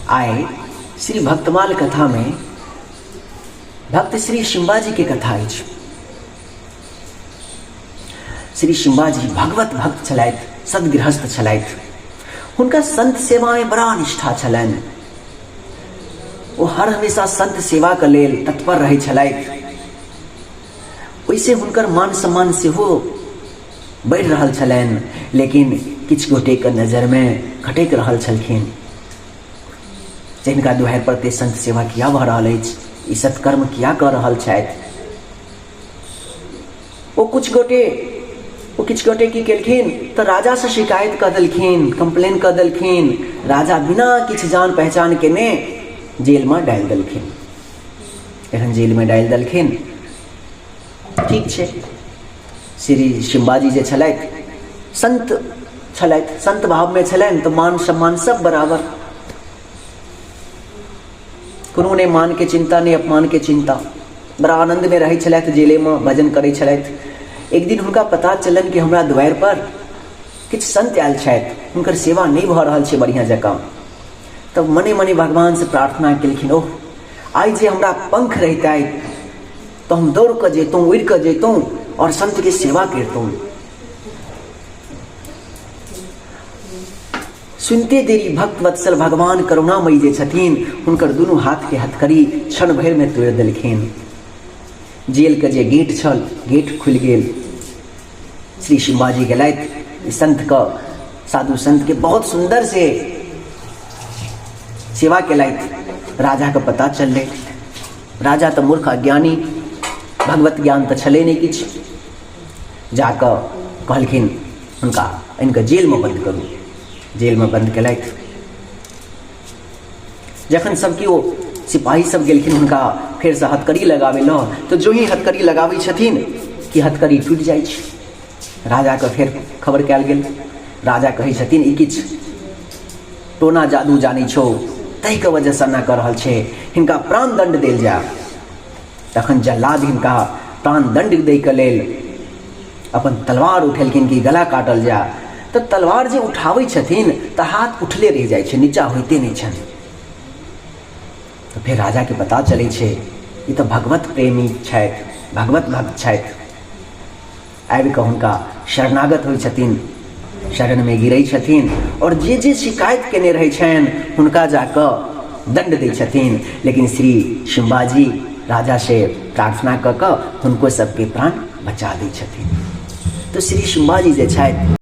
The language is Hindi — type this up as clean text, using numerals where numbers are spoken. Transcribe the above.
आए श्री भक्तमाल कथा में भक्त श्री शिम्बाजी के कथा अछि। श्री शिम्बाजी भगवत भक्त छलथि, सदगृहस्थ छलथि। हुनका संत सेवा में बड़ा निष्ठा छलनि। ओ हर हमेशा संत सेवा के लेल तत्पर रहै छलथि। ओइसे हुनकर मान सम्मान सेहो बढ़ि रहल छलनि, लेकिन किछु गोटे के नजर में खटकि रहल छलखिन। जिनका दुहार पर ते संत सेवा किया भऽ रहल अछि, ई सत्कर्म किया कऽ रहल छथि। ओ किछु गोटे की केलखिन तऽ राजा से शिकायत कऽ देलखिन, कंप्लेन कऽ देलखिन। राजा बिना किछु जान पहचान केने जेल में डालि देलखिन। एहन जेल में डालि देलखिन। ठीक छै, श्री शिम्बाजी जे छलथि संत छलथि, संत भाव में छलनि तऽ मान सम्मान सब बराबर। कोनो ने मान के चिंता ने अपमान के चिंता। बड़ा आनंद में रहै छलथि, जेले में भजन करै छलथि। एक दिन हुनका पता चलन कि हमरा द्वार पर किछु संत आयल छथि, हुनकर सेवा नहीं भऽ रहल छै बढ़िया जकाँ। तब मने मने भगवान से प्रार्थना केलखिन, ओह आइ जे हमरा पंख रहितै तो हम दौड़ कऽ जैतौं, उड़ि कऽ जैतौं और संत के सेवा करतौं। सुनते देरी भक्त वत्सल भगवान करुणामयी जे छथिन, हुनकर दुनू हाथ के हथकड़ी क्षण भर में तोड़ि देलखिन। जेल के जे गेट छल, गेट खुलि गेल। श्री शिम्बाजी गेलथि, संत का साधु संत के बहुत सुंदर से सेवा केलथि। राजा के पता चलले। राजा तो मूर्ख अज्ञानी, भगवत ज्ञान तो छले नहीं किछु। जाकर कहलखिन हुनका इनका जेल में बंद करू। जेल में बंद केलथि। जखन सबके ओ सिपाही सब गेलखिन हुनका फेर से हथकड़ी लगावे ल, तो जो ही हथकड़ी लगाबै छथिन कि हथकड़ी टूटि जाइ छै। राजा के फेर खबर कयल गेल। राजा कहै छथिन ई किछु टोना जादू जानै छौ, ताहि के वजह से न कर रहल छै, हिनका प्राण दंड देल जा। तखन जल्लाद हिनका प्राण दंड दै के लेल अपन तलवार उठेलखिन कि गला काटल जा। तो तलवार जे उठाबै छथिन तऽ हाथ उठले रहि जाइ छै, नीचा होइते नहीं छनि। तो फिर राजा के पता चलै छै ई तो भगवत प्रेमी छथि, भगवत भक्त छथि। आबि कऽ हुनका शरणागत होइ छथिन, शरण में गिरै छथिन और जे जे शिकायत केने रहै छनि हुनका जाकऽ दंड दै छथिन। लेकिन श्री शिम्बाजी राजा से प्रार्थना कऽ कऽ हुनको सबके प्राण बचा दै छथिन। तो श्री शिम्बाजी जे छथि